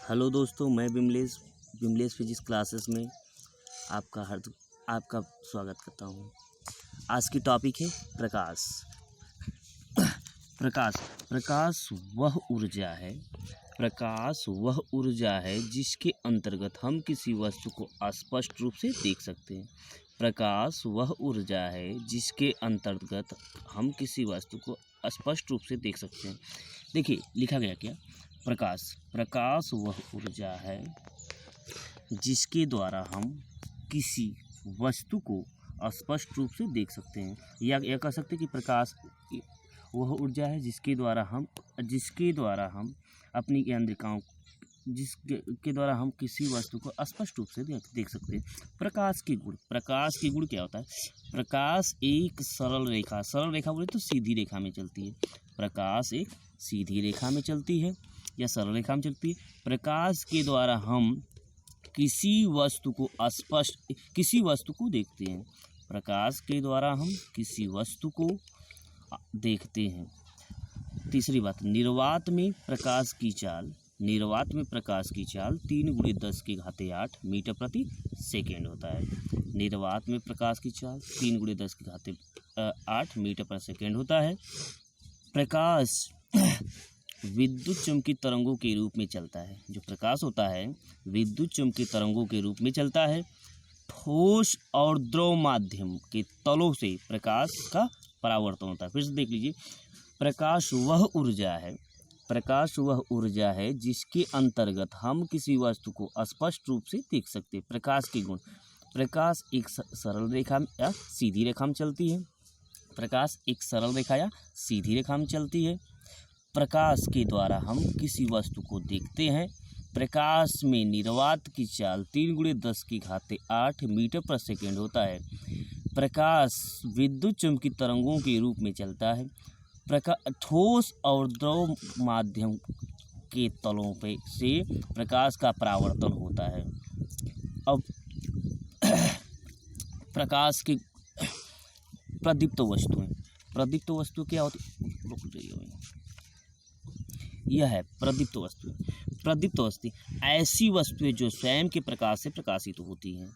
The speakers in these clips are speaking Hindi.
हेलो दोस्तों, मैं विमलेश फिजिक्स क्लासेस में आपका स्वागत करता हूँ। आज की टॉपिक है प्रकाश। प्रकाश प्रकाश वह ऊर्जा है जिसके अंतर्गत हम किसी वस्तु को स्पष्ट रूप से देख सकते हैं। प्रकाश वह ऊर्जा है जिसके अंतर्गत हम किसी वस्तु को स्पष्ट रूप से देख सकते हैं। देखिए लिखा गया क्या, प्रकाश वह ऊर्जा है जिसके द्वारा हम किसी वस्तु को स्पष्ट रूप से देख सकते हैं, या यह कह सकते हैं कि प्रकाश वह ऊर्जा है जिसके द्वारा हम अपनी यांत्रिकाओं जिसके द्वारा हम किसी वस्तु को स्पष्ट रूप से देख सकते हैं। प्रकाश के गुण क्या होता है? प्रकाश एक सरल रेखा बोले तो सीधी रेखा में चलती है। प्रकाश एक सीधी रेखा में चलती है या सरल रेखा में चलती है। प्रकाश के द्वारा हम किसी वस्तु को देखते हैं। प्रकाश के द्वारा हम किसी वस्तु को देखते हैं। तीसरी बात, निर्वात में प्रकाश की चाल 3×10⁸ मीटर प्रति सेकेंड होता है। निर्वात में प्रकाश की चाल 3×10⁸ मीटर प्रति सेकेंड होता है। प्रकाश विद्युत चुम्बकीय तरंगों के रूप में चलता है। जो प्रकाश होता है विद्युत चुम्बकीय तरंगों के रूप में चलता है। ठोस और द्रव माध्यम के तलों से प्रकाश का परावर्तन होता है। फिर से देख लीजिए, प्रकाश वह ऊर्जा है जिसके अंतर्गत हम किसी वस्तु को स्पष्ट रूप से देख सकते हैं। प्रकाश के गुण, प्रकाश एक सरल रेखा या सीधी रेखा में चलती है। प्रकाश के द्वारा हम किसी वस्तु को देखते हैं। प्रकाश में निर्वात की चाल 3×10⁸ मीटर प्रति सेकेंड होता है। प्रकाश विद्युत चुम्बकीय तरंगों के रूप में चलता है। ठोस और द्रव माध्यम के तलों पे से प्रकाश का परावर्तन होता है। अब प्रकाश की प्रदीप्त वस्तु क्या होती? यह है प्रदीप्त वस्तु ऐसी वस्तुएं जो स्वयं के प्रकाश से प्रकाशित होती हैं,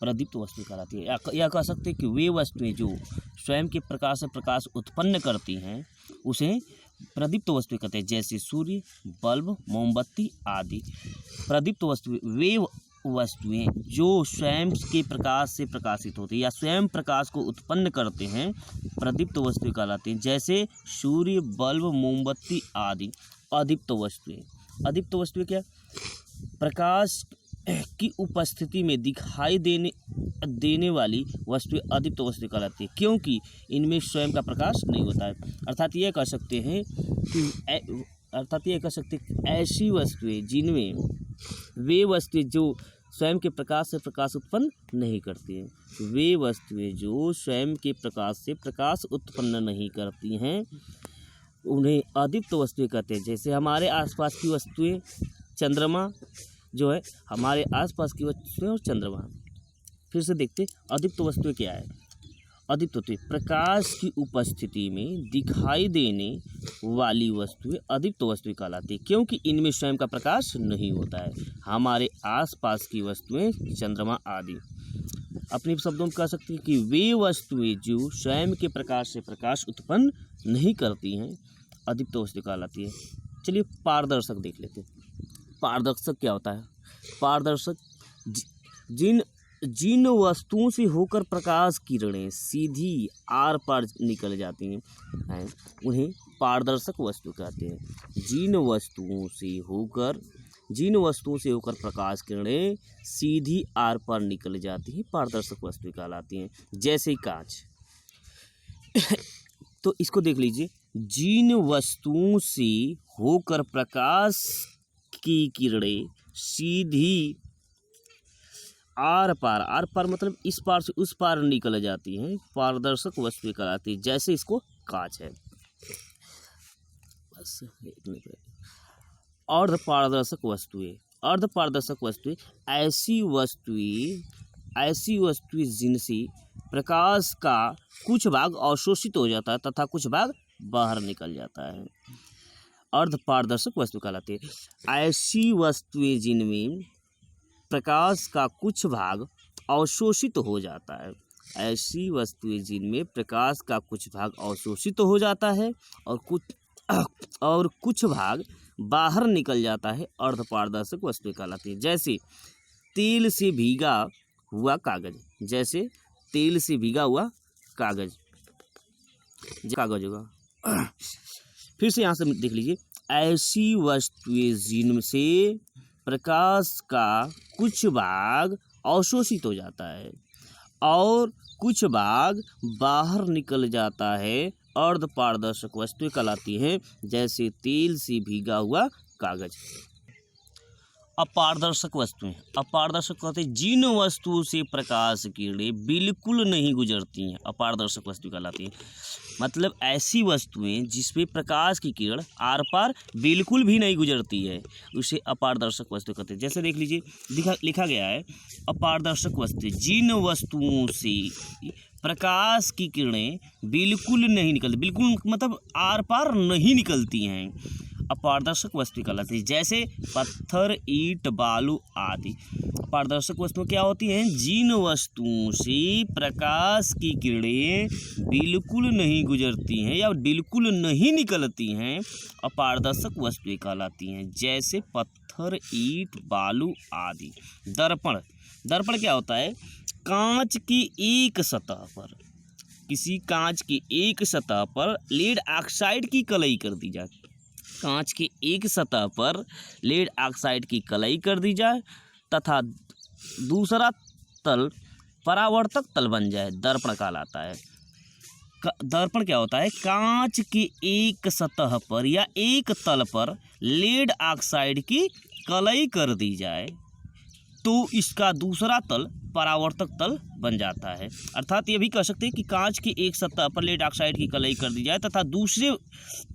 प्रदीप्त वस्तु कहलाती है। या कह सकते हैं कि वे वस्तुएं जो स्वयं के प्रकाश से प्रकाश उत्पन्न करती हैं उसे प्रदीप्त वस्तुएं कहते हैं, जैसे सूर्य, बल्ब, मोमबत्ती आदि। प्रदीप्त वे वस्तुएं जो स्वयं के प्रकाश से प्रकाशित होती हैं या स्वयं प्रकाश को उत्पन्न करते हैं, प्रदीप्त वस्तुएं कहलाती हैं, जैसे सूर्य, बल्ब, मोमबत्ती आदि। अदीप्त वस्तुएं क्या? प्रकाश की उपस्थिति में दिखाई देने वाली वस्तुएं अदीप्त वस्तुएं कहलाती है, क्योंकि इनमें स्वयं का प्रकाश नहीं होता है। अर्थात यह कह सकते हैं कि ऐसी वस्तुएं जिनमें वे वस्तुएं जो स्वयं के प्रकाश से प्रकाश उत्पन्न नहीं करती हैं, वे वस्तुएं जो स्वयं के प्रकाश से प्रकाश उत्पन्न नहीं करती हैं उन्हें अदीप्त वस्तुएं कहते हैं। जैसे हमारे आसपास की वस्तुएं, चंद्रमा जो है हमारे आसपास की वस्तुएं और चंद्रमा। फिर से देखते अदीप्त वस्तुएं क्या है। अदीप्त वस्तुएं प्रकाश की उपस्थिति में दिखाई देने वाली वस्तुएं अदीप्त वस्तुएं कहलाती है, क्योंकि इनमें स्वयं का प्रकाश नहीं होता है। हमारे आसपास की वस्तुएं, चंद्रमा आदि। अपने शब्दों में कह सकते हैं कि वे वस्तुएं जो स्वयं के प्रकाश से प्रकाश उत्पन्न नहीं करती हैं अदीप्त वस्तु कहलाती है। चलिए पारदर्शक देख लेते हैं। पारदर्शक क्या होता है? पारदर्शक जिन वस्तुओं से होकर प्रकाश किरणें सीधी आर पार निकल जाती हैं उन्हें पारदर्शक वस्तु कहते हैं। जिन वस्तुओं से होकर प्रकाश किरणें सीधी आर पार निकल जाती हैं पारदर्शक वस्तु कहलाती हैं, जैसे कांच। तो इसको देख लीजिए, जिन वस्तुओं से होकर प्रकाश की किरणें सीधी आर पार मतलब इस पार से उस पार निकल जाती हैं, पारदर्शक वस्तुएं कहलाती है, जैसे इसको कांच है। बस अर्धपारदर्शक वस्तुएं ऐसी वस्तुएं जिनसे प्रकाश का कुछ भाग अवशोषित हो जाता है तथा कुछ भाग बाहर निकल जाता है। अर्धपारदर्शक वस्तु कहलाती है। ऐसी वस्तुएं जिनमें प्रकाश का कुछ भाग अवशोषित हो जाता है, ऐसी वस्तुएं जिनमें प्रकाश का कुछ भाग अवशोषित हो जाता है और कुछ भाग बाहर निकल जाता है, अर्धपारदर्शक वस्तुएं कहलाती है। जैसे तेल से भीगा हुआ कागज, जैसे तेल से भीगा हुआ कागज होगा। फिर से यहाँ से देख लीजिए, ऐसी वस्तुएं जिनसे प्रकाश का कुछ भाग अवशोषित हो जाता है और कुछ भाग बाहर निकल जाता है, अर्धपारदर्शक वस्तुएं कहलाती हैं। जैसे तेल से भीगा हुआ कागज। अपारदर्शक वस्तुएं, अपारदर्शक कहते हैं जिन वस्तुओं से प्रकाश किरणें बिल्कुल नहीं गुजरती हैं, अपारदर्शक वस्तु कहलाती हैं। मतलब ऐसी वस्तुएं जिसमें प्रकाश की किरण आर पार बिल्कुल भी नहीं गुजरती है, उसे अपारदर्शक वस्तु कहते हैं। जैसे देख लीजिए, लिखा गया है अपारदर्शक वस्तु जिन वस्तुओं से प्रकाश की किरणें बिल्कुल नहीं निकलती, बिल्कुल मतलब आर पार नहीं निकलती हैं, अपारदर्शक वस्तु कहलाती है। जैसे पत्थर, ईंट, बालू आदि। अपारदर्शक वस्तुएं क्या होती हैं? जिन वस्तुओं से प्रकाश की किरणें बिल्कुल नहीं गुजरती हैं या बिल्कुल नहीं निकलती हैं, अपारदर्शक वस्तुएं कहलाती हैं। जैसे पत्थर, ईंट, बालू आदि। दर्पण, दर्पण क्या होता है? कांच की एक सतह पर, किसी कांच की एक सतह पर लेड ऑक्साइड की कलई कर दी जाए, कांच की एक सतह पर लेड ऑक्साइड की कलई कर दी जाए तथा दूसरा तल परावर्तक तल बन जाए, दर्पण कहलाता है। दर्पण क्या होता है? कांच की एक सतह पर या एक तल पर लेड ऑक्साइड की कलई कर दी जाए तो इसका दूसरा तल परावर्तक तल बन जाता है। अर्थात ये भी कह सकते हैं कि कांच की एक सतह पर लेड ऑक्साइड की कलई कर दी जाए तथा दूसरे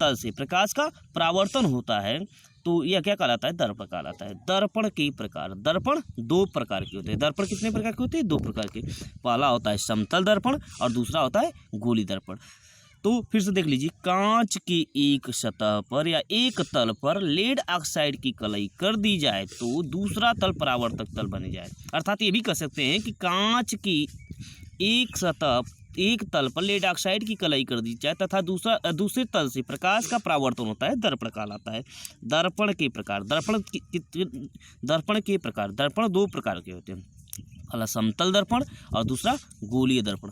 तल से प्रकाश का परावर्तन होता है तो यह क्या कहलाता है? दर्पण कहलाता है। दर्पण के प्रकार, दर्पण दो प्रकार के होते हैं। दर्पण कितने प्रकार के होते हैं? दो प्रकार के। पहला होता है समतल दर्पण और दूसरा होता है गोली दर्पण। तो फिर से देख लीजिए, कांच की एक सतह पर या एक तल पर लेड ऑक्साइड की कलई कर दी जाए तो दूसरा तल परावर्तक तल बन जाए। अर्थात ये भी कह सकते हैं कि कांच की एक सतह, एक तल पर लेड ऑक्साइड की कलई कर दी जाए तथा दूसरे तल से प्रकाश का परावर्तन होता है, दर्पण कहलाता है। दर्पण के प्रकार, दर्पण के प्रकार, दर्पण दो प्रकार के होते हैं। पहला समतल दर्पण और दूसरा गोलीय दर्पण।